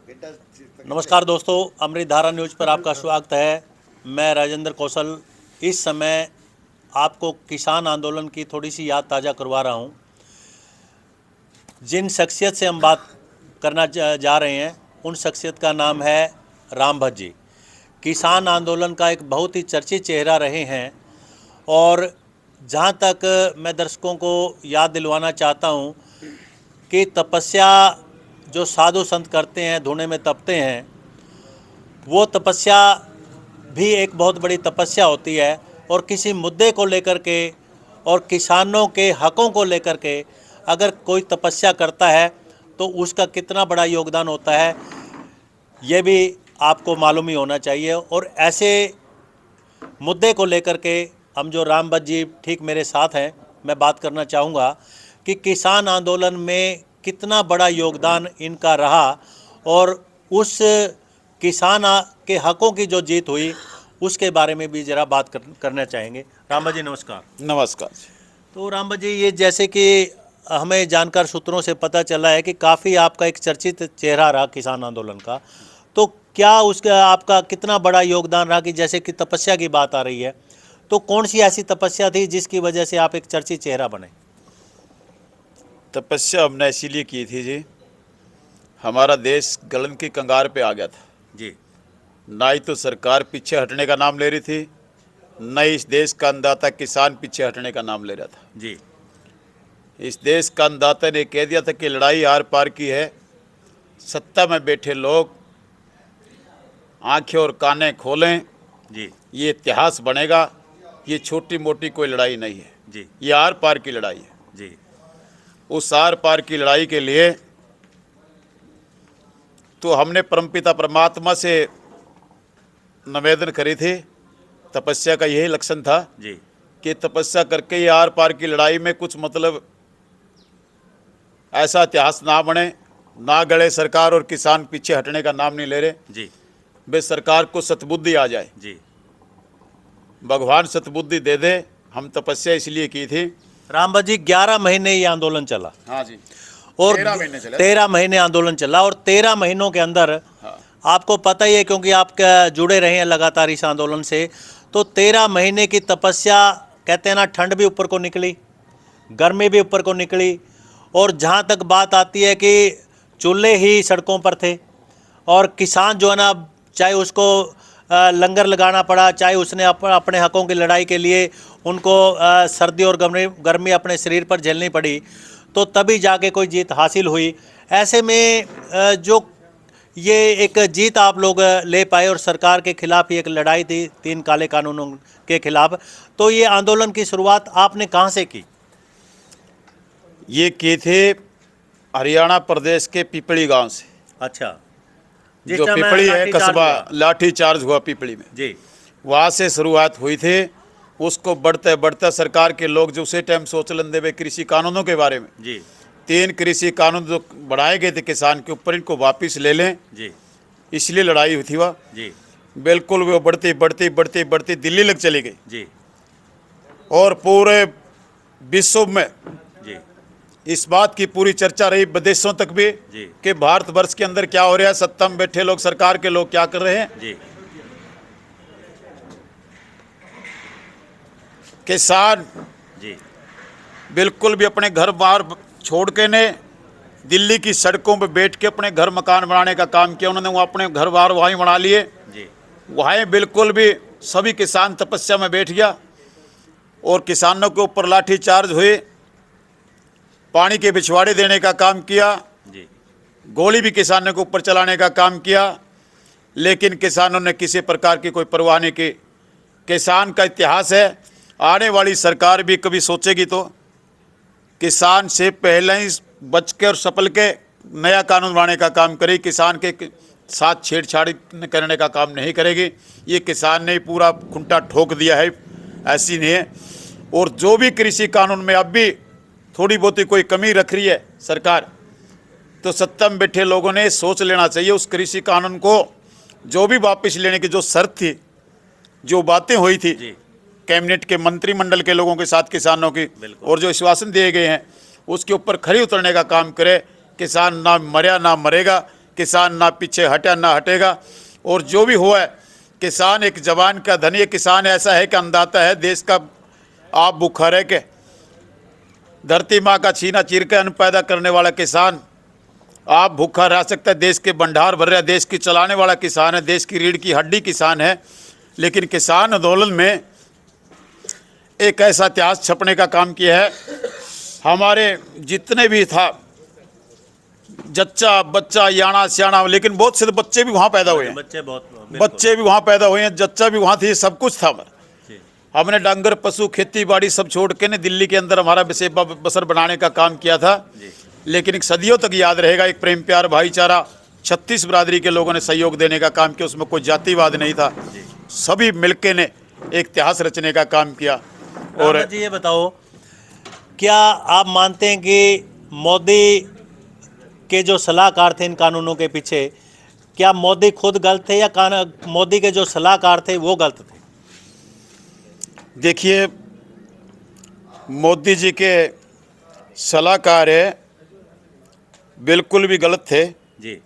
नमस्कार दोस्तों, अमृत धारा न्यूज पर आपका स्वागत है। मैं राजेंद्र कौशल इस समय आपको किसान आंदोलन की थोड़ी सी याद ताज़ा करवा रहा हूं। जिन शख्सियत से हम बात करना जा रहे हैं उन शख्सियत का नाम है राम भट्ट जी। किसान आंदोलन का एक बहुत ही चर्चित चेहरा रहे हैं और जहां तक मैं दर्शकों को याद दिलवाना चाहता हूं कि तपस्या जो साधु संत करते हैं, धुएं में तपते हैं, वो तपस्या भी एक बहुत बड़ी तपस्या होती है। और किसी मुद्दे को लेकर के और किसानों के हकों को लेकर के अगर कोई तपस्या करता है तो उसका कितना बड़ा योगदान होता है ये भी आपको मालूम ही होना चाहिए। और ऐसे मुद्दे को लेकर के हम जो राम भट्ट जी ठीक मेरे साथ हैं, मैं बात करना चाहूँगा कि किसान आंदोलन में कितना बड़ा योगदान इनका रहा और उस किसान के हकों की जो जीत हुई उसके बारे में भी ज़रा बात करना चाहेंगे। राम भट्ट जी नमस्कार। नमस्कार। तो राम भट्ट जी, ये जैसे कि हमें जानकार सूत्रों से पता चला है कि काफ़ी आपका एक चर्चित चेहरा रहा किसान आंदोलन का, तो क्या उसका आपका कितना बड़ा योगदान रहा कि जैसे कि तपस्या की बात आ रही है, तो कौन सी ऐसी तपस्या थी जिसकी वजह से आप एक चर्चित चेहरा बने? तपस्या हमने इसीलिए की थी जी, हमारा देश गलन की कंगार पे आ गया था जी। ना ही तो सरकार पीछे हटने का नाम ले रही थी, न ही इस देश का अन्नदाता किसान पीछे हटने का नाम ले रहा था जी। इस देश का अन्नदाता ने कह दिया था कि लड़ाई आर पार की है। सत्ता में बैठे लोग आंखें और कानें खोलें जी। ये इतिहास बनेगा। ये छोटी मोटी कोई लड़ाई नहीं है जी। ये आर पार की लड़ाई है। जी। उस आर पार की लड़ाई के लिए तो हमने परमपिता परमात्मा से निवेदन करी थी। तपस्या का यही लक्षण था जी। कि तपस्या करके ये आर पार की लड़ाई में कुछ मतलब ऐसा इतिहास ना बने, ना गड़े सरकार और किसान पीछे हटने का नाम नहीं ले रहे जी। बे सरकार को सतबुद्धि आ जाए, जी। भगवान सतबुद्धि दे दे। हम तपस्या इसलिए की थी। राम भट्ट जी, 11 महीने ये आंदोलन चला। हाँ जी। और 13 महीने चले। 13 महीने आंदोलन चला और 13 महीनों के अंदर हाँ। आपको पता ही है क्योंकि आप जुड़े रहे हैं लगातार इस आंदोलन से, तो 13 महीने की तपस्या, कहते हैं ना, ठंड भी ऊपर को निकली, गर्मी भी ऊपर को निकली, और जहाँ तक बात आती है कि चूल्हे ही सड़कों पर थे और किसान जो है ना, चाहे उसको लंगर लगाना पड़ा, चाहे उसने अपने हकों की लड़ाई के लिए उनको सर्दी और गर्मी अपने शरीर पर झेलनी पड़ी, तो तभी जाके कोई जीत हासिल हुई। ऐसे में जो ये एक जीत आप लोग ले पाए और सरकार के खिलाफ ही एक लड़ाई थी 3 काले कानूनों के खिलाफ, तो ये आंदोलन की शुरुआत आपने कहाँ से की? ये की थे हरियाणा प्रदेश के पिपली गांव से। अच्छा। जो पिपली है कस्बा, लाठी चार्ज हुआ पिपली में जी। वहाँ से शुरुआत हुई थी। उसको बढ़ते बढ़ते सरकार के लोग जो उसी टाइम सोच लेंदे वे कृषि कानूनों के बारे में जी। 3 कृषि कानून जो बढ़ाए गए थे किसान के ऊपर, इनको वापस ले लें, जी। इसलिए लड़ाई हुई थी। वह जी। बिल्कुल वो बढ़ती बढ़ती बढ़ती बढ़ती दिल्ली लग चली गई जी। और पूरे विश्व में जी। इस बात की पूरी चर्चा रही, विदेशों तक भी, जी। कि भारतवर्ष के अंदर क्या हो रहा है, सत्ता में बैठे लोग, सरकार के लोग क्या कर रहे हैं। जी। किसान जी। बिल्कुल भी अपने घर बार छोड़ के ने दिल्ली की सड़कों पे बैठ के अपने घर मकान बनाने का काम किया। उन्होंने वो अपने घर बार वहीं बना लिए। जी। वहीं बिल्कुल भी सभी किसान तपस्या में बैठ गया और किसानों के ऊपर लाठी चार्ज हुए, पानी के पिछवाड़े देने का काम किया, जी। गोली भी किसानों के ऊपर चलाने का काम किया, लेकिन किसानों ने किसी प्रकार की कोई परवाह नहीं की। किसान का इतिहास है, आने वाली सरकार भी कभी सोचेगी तो किसान से पहले ही बच के और सपल के नया कानून बनाने का काम करेगी। किसान के साथ छेड़छाड़ करने का काम नहीं करेगी। ये किसान ने पूरा खुंटा ठोक दिया है, ऐसी नहीं है। और जो भी कृषि कानून में अब भी थोड़ी बहुत कोई कमी रख रही है सरकार, तो सत्ता में बैठे लोगों ने सोच लेना चाहिए उस कृषि कानून को, जो भी वापस लेने की जो शर्त थी, जो बातें हुई थी कैबिनेट के मंत्रिमंडल के लोगों के साथ किसानों की, और जो आश्वासन दिए गए हैं, उसके ऊपर खरी उतरने का काम करे। किसान ना मरया ना मरेगा, किसान ना पीछे हटा ना हटेगा। और जो भी हुआ है, किसान एक जवान का धनी है। किसान ऐसा है कि अन्नदाता है देश का। आप भूखा रह के धरती माँ का छीना चीर के अन्न पैदा करने वाला किसान, आप भूखा रह सकता है। देश के भंडार भर रहा है, देश की चलाने वाला किसान है, देश की रीढ़ की हड्डी किसान है। लेकिन किसान आंदोलन में एक ऐसा इतिहास छपने का काम किया है। हमारे जितने भी था जच्चा बच्चा याना सियाना, लेकिन बहुत से तो बच्चे भी वहाँ पैदा हुए हैं, बच्चे भी वहाँ पैदा हुए हैं, जच्चा भी वहाँ थे, सब कुछ था हमारा। हमने डांगर पशु खेती बाड़ी सब छोड़ के ने दिल्ली के अंदर हमारा बसेबा बसर बनाने का काम किया था। लेकिन एक सदियों तक याद रहेगा, एक प्रेम प्यार भाईचारा 36 बिरादरी के लोगों ने सहयोग देने का काम किया। उसमें कोई जातिवाद नहीं था, सभी मिलके ने एक इतिहास रचने का काम किया। और जी ये बताओ, क्या आप मानते हैं कि मोदी के जो सलाहकार थे इन कानूनों के पीछे, क्या मोदी खुद गलत थे या मोदी के जो सलाहकार थे वो गलत थे? देखिए, मोदी जी के सलाहकार है बिल्कुल भी गलत थे जी,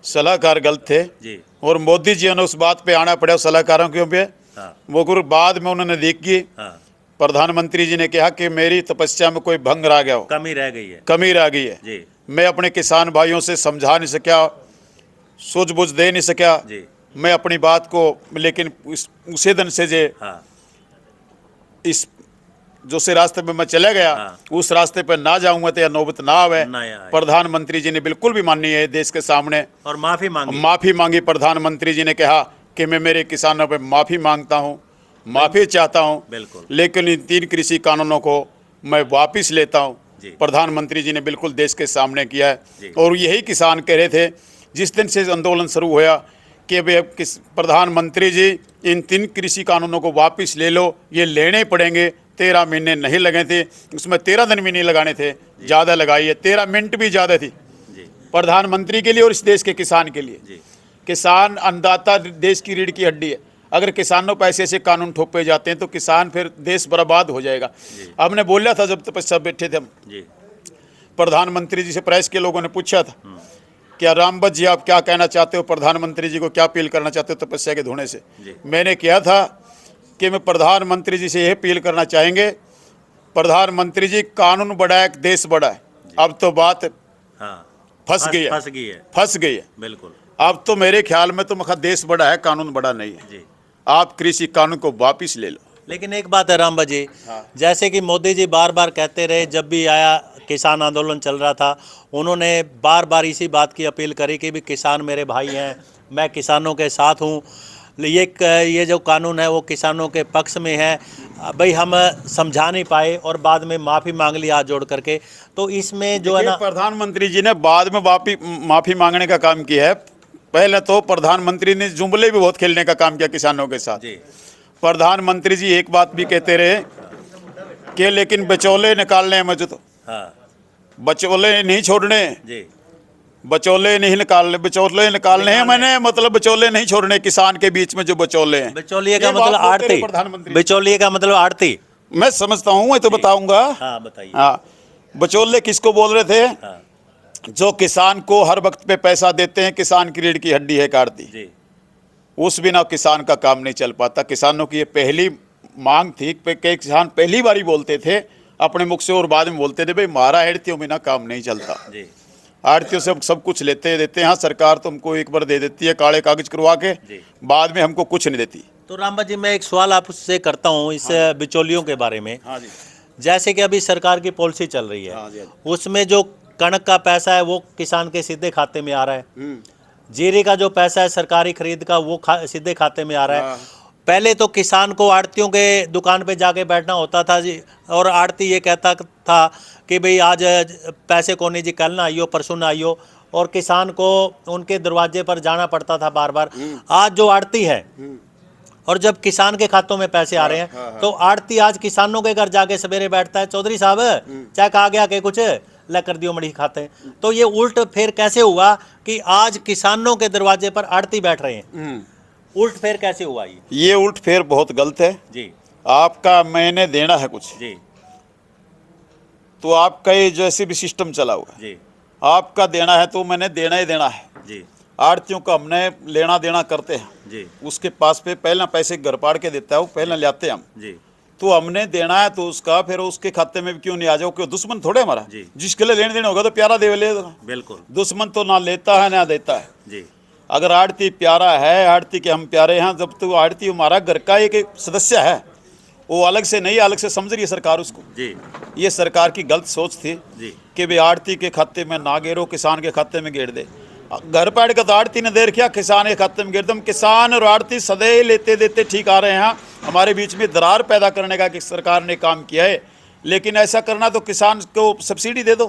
सलाहकार गलत थे जी। और मोदी जी ने उस बात पे आना पड़ा सलाहकारों के पे। हाँ, वो गुरु बाद में उन्होंने देखी, हाँ, प्रधानमंत्री जी ने कहा कि मेरी तपस्या में कोई भंग रह गया हो, कमी रह गई है कमी रह गई है। जी, मैं अपने किसान भाइयों से समझा नहीं सका, सूझबूझ दे नहीं सका जी। मैं अपनी बात को। लेकिन उसी दिन से जे हाँ, इस जो से रास्ते पे मैं चला गया, हाँ। उस रास्ते पे ना जाऊंगा तो या नौबत ना आवे। ना आए। प्रधानमंत्री जी ने बिल्कुल भी मानी है देश के सामने, और माफी मांगी। माफी मांगी। प्रधानमंत्री जी ने कहा कि मैं मेरे किसानों पे माफी मांगता हूँ, माफी चाहता हूँ, बिल्कुल। लेकिन इन 3 कृषि कानूनों को मैं वापस लेता हूँ। जी। प्रधानमंत्री जी ने बिल्कुल देश के सामने किया जी। है। और यही किसान कह रहे थे जिस दिन से आंदोलन शुरू हुआ कि भाई अब प्रधानमंत्री जी इन 3 कृषि कानूनों को वापस ले लो, ये लेने पड़ेंगे। 13 महीने नहीं लगे थे, उसमें 13 दिन भी नहीं लगाने थे, ज़्यादा लगाई है, 13 मिनट भी ज़्यादा थी जी, प्रधानमंत्री के लिए और इस देश के किसान के लिए। जी। किसान अन्नदाता देश की रीढ़ की हड्डी है। अगर किसानों पर ऐसे ऐसे कानून थोपे जाते हैं तो किसान फिर देश बर्बाद हो जाएगा। हमने बोला था जब तपस्या बैठे थे हम, जी, प्रधानमंत्री जी से प्रेस के लोगों ने पूछा था क्या रामबत जी आप क्या कहना चाहते हो, प्रधानमंत्री जी को क्या अपील करना चाहते हो तपस्या के धोने से। मैंने किया था कि मैं प्रधानमंत्री जी से यह अपील करना चाहेंगे, प्रधानमंत्री जी कानून बड़ा है, देश बड़ा है। अब तो बात हाँ, फंस गई है, फंस गई है। बिल्कुल। अब तो मेरे ख्याल में तो मखा देश बड़ा है, कानून बड़ा नहीं है। जी। आप कृषि कानून को वापिस ले लो। लेकिन एक बात है रामबा जी, जैसे कि मोदी जी बार बार कहते रहे, जब भी आया किसान आंदोलन चल रहा था, उन्होंने बार बार इसी बात की अपील करी कि भी किसान मेरे भाई हैं, मैं किसानों के साथ हूँ, ये जो कानून है वो किसानों के पक्ष में है। भाई हम समझा नहीं पाए और बाद में माफ़ी मांग ली हाथ जोड़ करके। तो इसमें जो है ना, प्रधानमंत्री जी ने बाद में माफ़ी मांगने का काम किया है। पहले तो प्रधानमंत्री ने जुमले भी बहुत खेलने का काम किया किसानों के साथ। प्रधानमंत्री जी एक बात भी कहते रहे कि लेकिन बिचौले निकालने हैं मुझे तो। हाँ, बिचौले नहीं छोड़ने जी, बिचौले नहीं निकालने, बिचौले निकालने हैं। मैंने मतलब बिचौले नहीं छोड़ने किसान के बीच में जो बिचौले हैं। बिचौलिए का मतलब आड़ती, बिचौलिए का मतलब आड़ती। मैं समझता हूँ, मैं तो बताऊंगा। हाँ, बताइए। हाँ, बिचौले किसको बोल रहे थे? हाँ, जो किसान को हर वक्त पे पैसा देते हैं, किसान की रीढ़ की हड्डी है काटती। जी, उस बिना किसान का काम नहीं चल पाता। किसानों की ये पहली मांग थी कि किसान पहली बारी बोलते थे अपने मुख से और बाद में बोलते थे भाई हमारा आड़तियों बिना काम नहीं चलता। जी, आड़तियों से सब कुछ लेते देते हैं। हाँ, सरकार तो हमको एक बार दे देती है काले कागज करवा के, बाद में हमको कुछ नहीं देती। तो रामबा जी मैं एक सवाल आपसे करता हूँ इस बिचौलियों के बारे में। हाँ जी। जैसे कि अभी सरकार की पॉलिसी चल रही है, हाँ जी। उसमें जो कणक का पैसा है वो किसान के सीधे खाते में आ रहा है, जीरे का जो पैसा है सरकारी खरीद का वो सीधे खाते में आ रहा है। पहले तो किसान को आड़तियों के दुकान पे जाके बैठना होता था जी, और आड़ती ये कहता था कि भाई आज पैसे को नहीं जी, कल ना आइयो, परसों ना आइयो, और किसान को उनके दरवाजे पर जाना पड़ता था बार बार। आज जो आड़ती है और जब किसान के खातों में पैसे आ रहे हैं, तो आड़ती आज किसानों के घर जाके सवेरे बैठता है, चौधरी साहब चेक आ गया के कुछ ला कर दियो मड़ी खाते। तो ये उल्ट फेर कैसे हुआ कि आज किसानों के दरवाजे पर आड़ती बैठ रहे हैं? उल्ट फेर कैसे हुआ ये उल्ट फेर बहुत गलत है जी। आपका। मैंने देना है कुछ जी, तो आपका ये जैसे भी सिस्टम चला हुआ है, जी, आपका देना है तो मैंने देना ही देना है। जी, आड़तियों का हमने लेना देना करते हैं जी उसके पास पे पहला पैसे घर पाड़ के देता है वो पहला लाते हैं हम जी तो हमने देना है तो उसका फिर उसके खाते में भी क्यों नहीं आ जाओ क्यों दुश्मन थोड़े हमारा जी। जिसके लिए लेने देना होगा तो प्यारा दे ले बिल्कुल दुश्मन तो ना लेता है ना देता है। जी अगर आड़ती प्यारा है आड़ती के हम प्यारे हैं जब तो आड़ती हमारा घर का एक सदस्य है वो अलग से नहीं अलग से समझ रही है सरकार उसको। जी ये सरकार की गलत सोच थी जी कि भाई आड़ती के खाते में ना गेरो किसान के खाते में गेर दे। घर पैड़ का तो आड़ती ने दे रखा किसान के खाते में गेर दम किसान और आड़ती सदैव लेते देते ठीक आ रहे हैं। हमारे बीच में दरार पैदा करने का कि सरकार ने काम किया है लेकिन ऐसा करना तो किसान को सब्सिडी दे दो।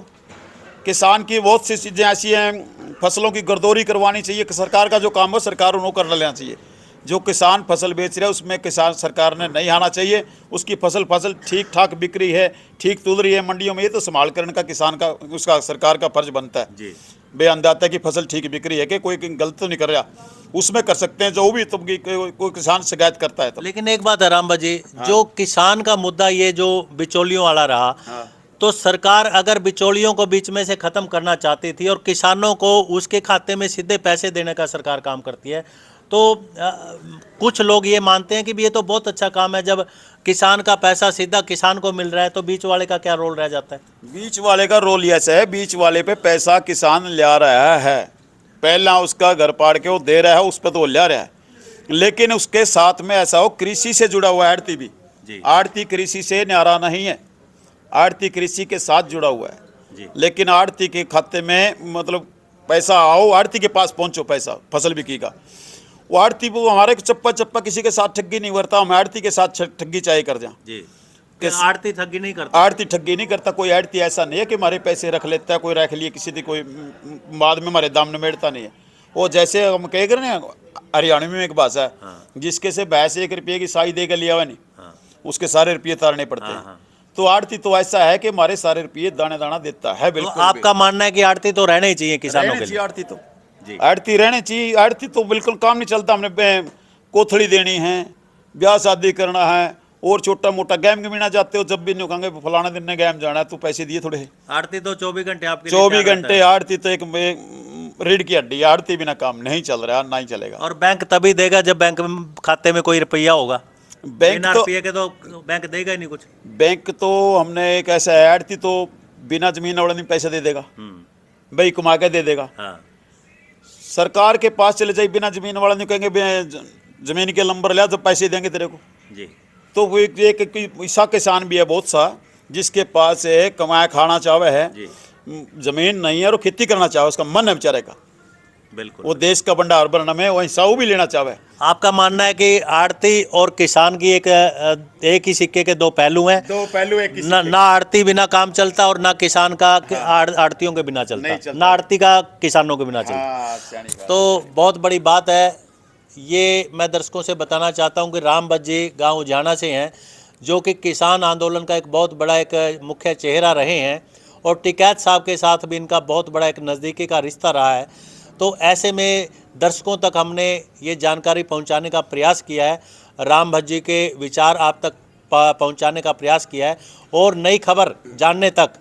किसान की बहुत सी चीज़ें ऐसी हैं फसलों की गर्दौरी करवानी चाहिए कि सरकार का जो काम हो सरकार उन्होंने कर लेना चाहिए। जो किसान फसल बेच रहा है उसमें किसान सरकार ने नहीं आना चाहिए। उसकी फसल ठीक ठाक बिक रही है ठीक तुल रही है मंडियों में ये तो संभाल करने का किसान का उसका सरकार का फर्ज बनता है। जी बेअंदाता की फसल ठीक बिक रही है कि कोई गलत तो नहीं कर रहा उसमें कर सकते हैं जो भी तो कोई किसान शिकायत करता है तो। लेकिन एक बात है राम जी जो किसान का मुद्दा ये जो बिचौलियों वाला रहा तो सरकार अगर बिचौलियों को बीच में से खत्म करना चाहती थी और किसानों को उसके खाते में सीधे पैसे देने का सरकार काम करती है तो कुछ लोग ये मानते हैं कि भी ये तो बहुत अच्छा काम है जब किसान का पैसा सीधा किसान को मिल रहा है तो बीच वाले का क्या रोल रह जाता है। बीच वाले का रोल ऐसा है बीच वाले पे पैसा किसान ला रहा है पहला उसका घर पाड़ के वो दे रहा है उस पर तो वो ला रहा है लेकिन उसके साथ में ऐसा हो कृषि से जुड़ा हुआ है आड़ती भी। आड़ती कृषि से न्यारा नहीं है आड़ती कृषि के साथ जुड़ा हुआ है लेकिन आड़ती के खाते में मतलब पैसा आओ आड़ती के पास पहुंचो पैसा फसल बिकी का वो आड़ती वो हमारे चप्पा किसी के साथ ठगी नहीं करता हम आड़ती के साथ ठगी चाहे कर जाए। आड़ती ठगी नहीं करता आड़ती ठगी नहीं करता कोई आड़ती ऐसा नहीं है कि हमारे पैसे रख लेता है कोई रख लिए किसी की कोई बाद में हमारे दाम निमेड़ता नहीं है। वो जैसे हम कह कर ना हरियाणा में एक भाषा है जिसके से भैंस 1 रुपये की साई देकर लिया हुआ नहीं उसके सारे रुपये तारने पड़ते हैं। तो आड़ती तो ऐसा है कि हमारे सारे रुपये दाने दाना देता है। बिल्कुल तो आपका मानना है कि आड़ती तो रहने ही चाहिए किसानों के लिए। आड़ती तो आड़ती रहनी चाहिए आड़ती तो बिल्कुल काम नहीं चलता। हमने कोथड़ी देनी है ब्याह शादी करना है और छोटा मोटा गैम गमीना जाते हो जब भी नहीं कहेंगे फलाना दिन ने गैम जाना है तो पैसे दिए थोड़े। आड़ती तो 24 घंटे आपके 24 घंटे आड़ती तो एक रीढ़ की हड्डी आड़ती बिना काम नहीं चल रहा ना ही चलेगा। और बैंक तभी देगा जब बैंक खाते में कोई रुपया होगा। बैंक तो रुपये के तो बैंक देगा ही नहीं कुछ। बैंक तो हमने एक ऐसा है आड़ती तो बिना जमीन वाले नहीं पैसे दे देगा भाई कमा के दे देगा। सरकार के पास चले जाए बिना जमीन वाला नहीं कहेंगे जमीन के नंबर लिया जब पैसे देंगे तेरे को जी। तो वो एक ऐसा किसान भी है बहुत सा जिसके पास कमाया खाना चाहे है जमीन नहीं है और खेती करना चाहे उसका मन है बेचारे का बिल्कुल वो देश का भंडार बनना में वही साऊ भी लेना चाहे। आपका मानना है कि आड़ती और किसान की एक ही सिक्के के दो पहलू हैं। दो पहलू एक ना आड़ती बिना काम चलता और ना किसान का आड़तियों के बिना चलता ना आड़ती का किसानों के बिना चलता। तो बहुत बड़ी बात है ये मैं दर्शकों से बताना चाहता हूं कि राम भज्जी गांव उजाना से हैं जो कि किसान आंदोलन का एक बहुत बड़ा एक मुख्य चेहरा रहे हैं और टिकैत साहब के साथ भी इनका बहुत बड़ा एक नज़दीकी का रिश्ता रहा है। तो ऐसे में दर्शकों तक हमने ये जानकारी पहुंचाने का प्रयास किया है राम भज्जी के विचार आप तक पहुंचाने का प्रयास किया है और नई खबर जानने तक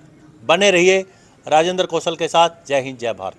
बने रहिए राजेंद्र कौशल के साथ। जय हिंद जय भारत।